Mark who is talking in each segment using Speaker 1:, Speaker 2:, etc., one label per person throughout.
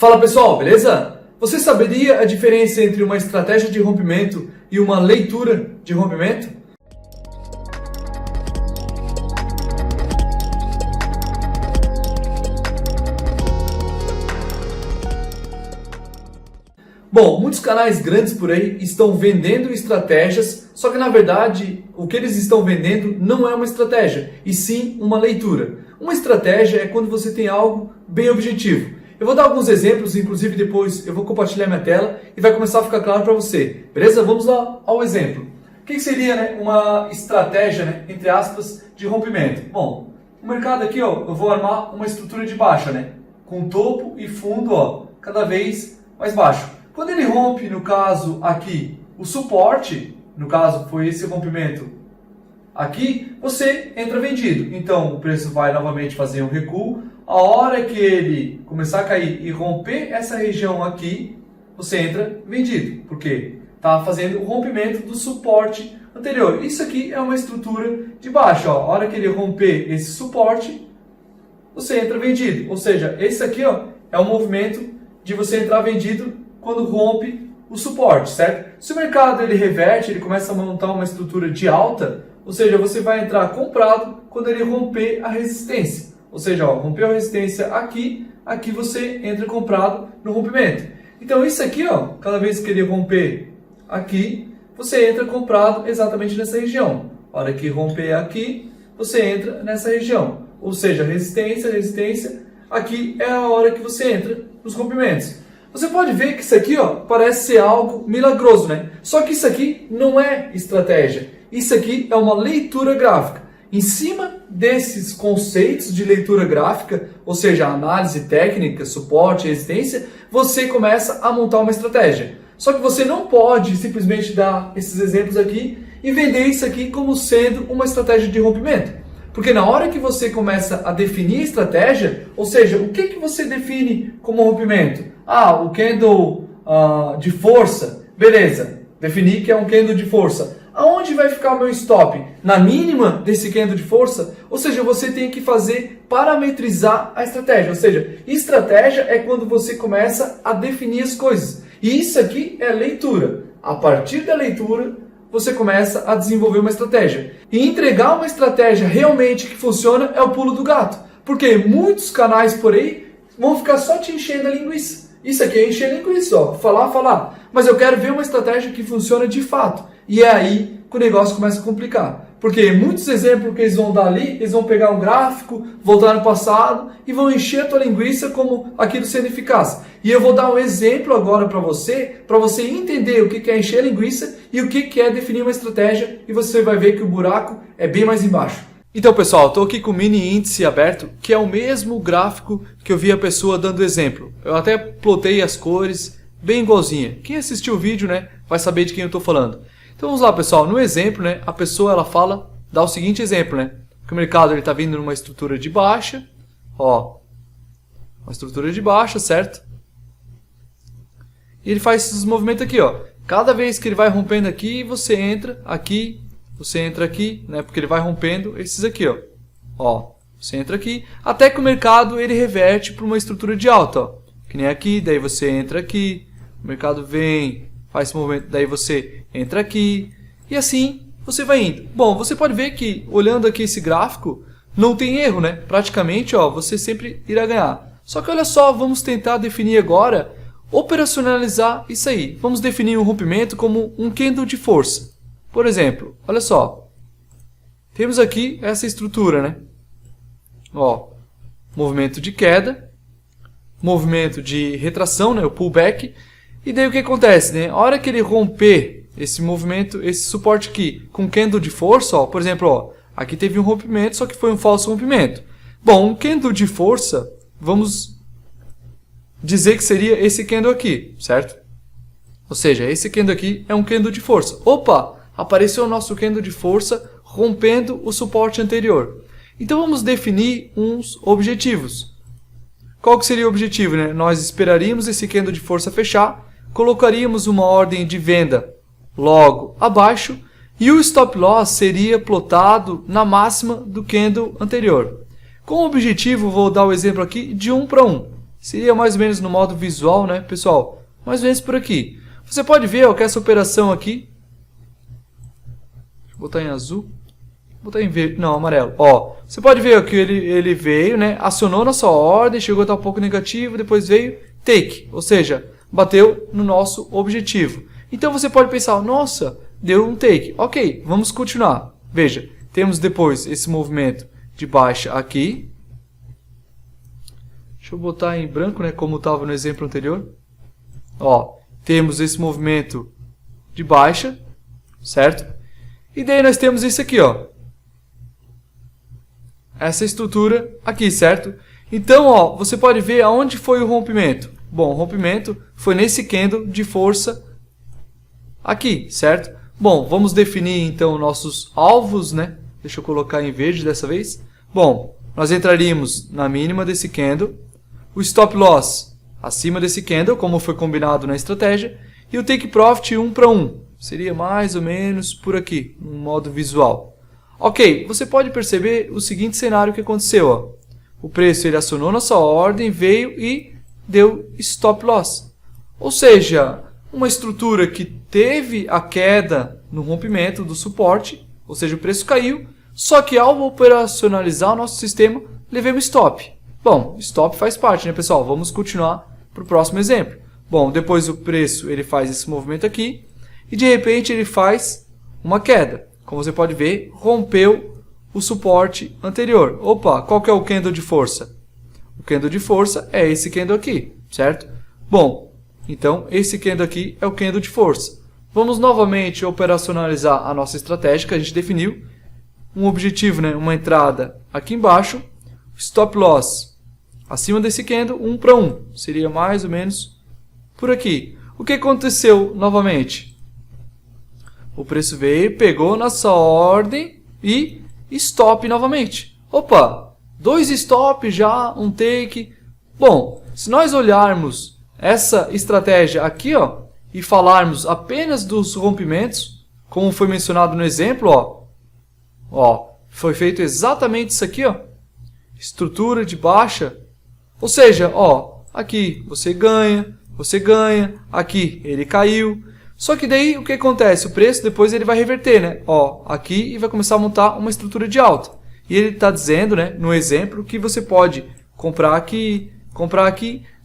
Speaker 1: Fala pessoal, beleza? Você saberia a diferença entre uma estratégia de rompimento e uma leitura de rompimento? Bom, muitos canais grandes por aí estão vendendo estratégias, só que na verdade o que eles estão vendendo não é uma estratégia, e sim uma leitura. Uma estratégia é quando você tem algo bem objetivo. Eu vou dar alguns exemplos, inclusive depois eu vou compartilhar minha tela e vai começar a ficar claro para você. Beleza? Vamos lá ao exemplo. O que seria uma estratégia, entre aspas, de rompimento? Bom, o mercado aqui, eu vou armar uma estrutura de baixa, com topo e fundo cada vez mais baixo. Quando ele rompe, no caso aqui, o suporte, no caso foi esse rompimento aqui, você entra vendido. Então o preço vai novamente fazer um recuo. A hora que ele começar a cair e romper essa região aqui, você entra vendido, porque está fazendo o rompimento do suporte anterior. Isso aqui é uma estrutura de baixa. A hora que ele romper esse suporte, você entra vendido. Ou seja, esse aqui é o movimento de você entrar vendido quando rompe o suporte, certo? Se o mercado ele reverte, ele começa a montar uma estrutura de alta, ou seja, você vai entrar comprado quando ele romper a resistência. Ou seja, rompeu a resistência aqui, aqui você entra comprado no rompimento. Então isso aqui, cada vez que ele romper aqui, você entra comprado exatamente nessa região. A hora que romper aqui, você entra nessa região. Ou seja, resistência, resistência, aqui é a hora que você entra nos rompimentos. Você pode ver que isso aqui parece ser algo milagroso, Só que isso aqui não é estratégia. Isso aqui é uma leitura gráfica. Em cima desses conceitos de leitura gráfica, ou seja, análise técnica, suporte, resistência, você começa a montar uma estratégia. Só que você não pode simplesmente dar esses exemplos aqui e vender isso aqui como sendo uma estratégia de rompimento. Porque na hora que você começa a definir a estratégia, ou seja, o que você define como rompimento? O candle de força, beleza, defini que é um candle de força. Aonde vai ficar o meu stop? Na mínima desse candle de força? Ou seja, você tem que parametrizar a estratégia. Ou seja, estratégia é quando você começa a definir as coisas. E isso aqui é leitura. A partir da leitura, você começa a desenvolver uma estratégia. E entregar uma estratégia realmente que funciona é o pulo do gato. Porque muitos canais por aí vão ficar só te enchendo a linguiça. Isso aqui é encher linguiça, falar. Mas eu quero ver uma estratégia que funciona de fato. E é aí que o negócio começa a complicar. Porque muitos exemplos que eles vão dar ali, eles vão pegar um gráfico, voltar no passado e vão encher a tua linguiça como aquilo sendo eficaz. E eu vou dar um exemplo agora para você entender o que é encher a linguiça e o que é definir uma estratégia, e você vai ver que o buraco é bem mais embaixo. Então pessoal, estou aqui com o mini índice aberto, que é o mesmo gráfico que eu vi a pessoa dando exemplo. Eu até plotei as cores bem igualzinha. Quem assistiu o vídeo vai saber de quem eu estou falando. Então vamos lá pessoal, no exemplo a pessoa ela dá o seguinte exemplo, que o mercado está vindo numa estrutura de baixa, uma estrutura de baixa, certo? E ele faz esses movimentos aqui, cada vez que ele vai rompendo aqui, você entra aqui, porque ele vai rompendo esses aqui, você entra aqui, até que o mercado ele reverte para uma estrutura de alta, que nem aqui, daí você entra aqui, o mercado vem, faz esse movimento, daí você entra aqui, e assim você vai indo. Bom, você pode ver que, olhando aqui esse gráfico, não tem erro, Praticamente, você sempre irá ganhar. Só que olha só, vamos tentar definir agora, operacionalizar isso aí. Vamos definir um rompimento como um candle de força. Por exemplo, olha só, temos aqui essa estrutura, movimento de queda, movimento de retração, o pullback. E daí o que acontece, A hora que ele romper esse movimento, esse suporte aqui, com candle de força, por exemplo, aqui teve um rompimento, só que foi um falso rompimento. Bom, um candle de força, vamos dizer que seria esse candle aqui, certo? Ou seja, esse candle aqui é um candle de força. Opa, apareceu o nosso candle de força rompendo o suporte anterior. Então vamos definir uns objetivos. Qual que seria o objetivo? Nós esperaríamos esse candle de força fechar, colocaríamos uma ordem de venda logo abaixo e o stop loss seria plotado na máxima do candle anterior. Com o objetivo, vou dar o exemplo aqui de 1 para 1, Seria mais ou menos no modo visual, né, pessoal? Mais ou menos por aqui. Você pode ver ó, que essa operação aqui... Deixa eu botar em azul. Vou botar em verde, não, amarelo. Ó, você pode ver ó, que ele veio, né, acionou na sua ordem, chegou a estar um pouco negativo, depois veio take. Ou seja, bateu no nosso objetivo. Então você pode pensar, nossa, deu um take. Ok, vamos continuar. Veja, temos depois esse movimento de baixa aqui. Deixa eu botar em branco, né, como estava no exemplo anterior. Ó, temos esse movimento de baixa, certo? E daí nós temos isso aqui, ó. Essa estrutura aqui, certo? Então, ó, você pode ver aonde foi o rompimento. Bom, o rompimento foi nesse candle de força aqui, certo? Bom, vamos definir então nossos alvos, né? Deixa eu colocar em verde dessa vez. Bom, nós entraríamos na mínima desse candle, o stop loss acima desse candle, como foi combinado na estratégia, e o take profit 1 para 1. Seria mais ou menos por aqui, no modo visual. Ok, você pode perceber o seguinte cenário que aconteceu. Ó. O preço ele acionou na sua ordem, veio e deu stop loss. Ou seja, uma estrutura que teve a queda no rompimento do suporte, ou seja, o preço caiu, só que ao operacionalizar o nosso sistema, levemos stop. Bom, stop faz parte, né, pessoal? Vamos continuar para o próximo exemplo. Bom, depois o preço ele faz esse movimento aqui e de repente ele faz uma queda. Como você pode ver, rompeu o suporte anterior. Opa, qual que é o candle de força? O candle de força é esse candle aqui, certo? Bom, então esse candle aqui é o candle de força. Vamos novamente operacionalizar a nossa estratégia que a gente definiu. Um objetivo, né, uma entrada aqui embaixo, stop loss acima desse candle, 1 para 1. Seria mais ou menos por aqui. O que aconteceu novamente? O preço veio, pegou na sua ordem e stop novamente. Opa, 2 stop já, um take. Bom, se nós olharmos essa estratégia aqui, ó, e falarmos apenas dos rompimentos, como foi mencionado no exemplo, ó, foi feito exatamente isso aqui, ó, estrutura de baixa. Ou seja, ó, aqui você ganha, aqui ele caiu. Só que daí o que acontece? O preço depois ele vai reverter, né? Ó, aqui e vai começar a montar uma estrutura de alta. E ele está dizendo, né, no exemplo, que você pode comprar aqui.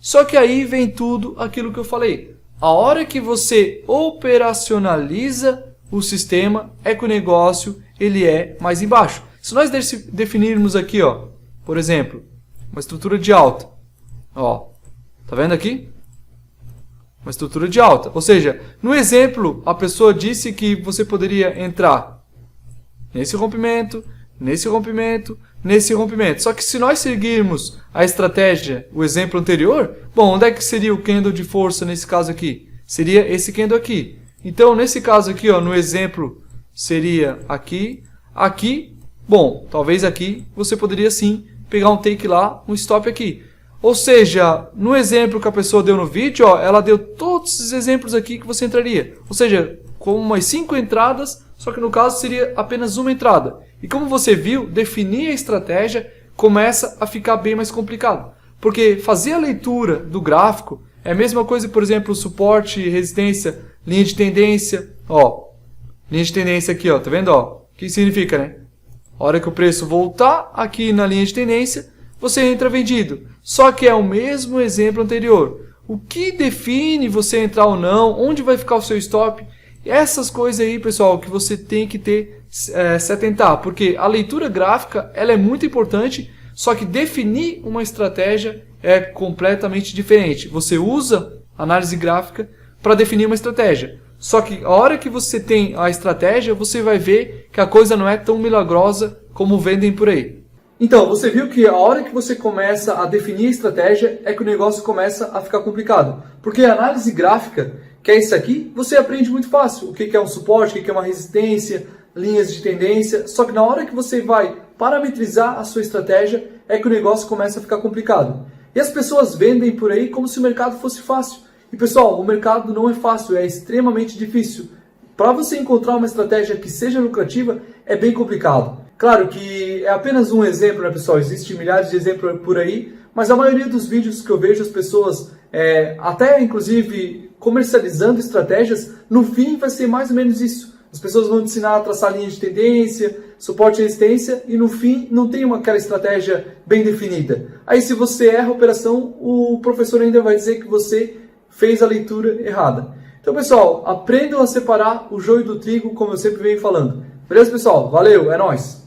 Speaker 1: Só que aí vem tudo aquilo que eu falei. A hora que você operacionaliza o sistema é que o negócio ele é mais embaixo. Se nós definirmos aqui, ó, por exemplo, uma estrutura de alta, ó, tá vendo aqui? Uma estrutura de alta. Ou seja, no exemplo, a pessoa disse que você poderia entrar nesse rompimento, nesse rompimento, nesse rompimento. Só que se nós seguirmos a estratégia, o exemplo anterior, bom, onde é que seria o candle de força nesse caso aqui? Seria esse candle aqui. Então, nesse caso aqui, ó, no exemplo, seria aqui, aqui. Bom, talvez aqui você poderia sim pegar um take lá, um stop aqui. Ou seja, no exemplo que a pessoa deu no vídeo, ó, ela deu todos esses exemplos aqui que você entraria. Ou seja, com umas 5 entradas, só que no caso seria apenas uma entrada. E como você viu, definir a estratégia começa a ficar bem mais complicado. Porque fazer a leitura do gráfico é a mesma coisa, por exemplo, suporte, resistência, linha de tendência. Ó, linha de tendência aqui, ó, tá vendo? Ó, o que significa, né? A hora que o preço voltar aqui na linha de tendência, você entra vendido. Só que é o mesmo exemplo anterior. O que define você entrar ou não, onde vai ficar o seu stop, essas coisas aí, pessoal, que você tem que se atentar. Porque a leitura gráfica ela é muito importante, só que definir uma estratégia é completamente diferente. Você usa análise gráfica para definir uma estratégia. Só que a hora que você tem a estratégia, você vai ver que a coisa não é tão milagrosa como vendem por aí. Então, você viu que a hora que você começa a definir a estratégia é que o negócio começa a ficar complicado. Porque a análise gráfica, que é isso aqui, você aprende muito fácil. O que é um suporte, o que é uma resistência, linhas de tendência. Só que na hora que você vai parametrizar a sua estratégia, é que o negócio começa a ficar complicado. E as pessoas vendem por aí como se o mercado fosse fácil. E pessoal, o mercado não é fácil, é extremamente difícil. Para você encontrar uma estratégia que seja lucrativa, é bem complicado. Claro que é apenas um exemplo, né, pessoal? Existem milhares de exemplos por aí, Mas a maioria dos vídeos que eu vejo as pessoas, até inclusive comercializando estratégias, no fim vai ser mais ou menos isso. As pessoas vão te ensinar a traçar linha de tendência, suporte e resistência, e no fim não tem aquela estratégia bem definida. Aí se você erra a operação, o professor ainda vai dizer que você fez a leitura errada. Então, pessoal, aprendam a separar o joio do trigo, como eu sempre venho falando. Beleza, pessoal? Valeu, é nóis!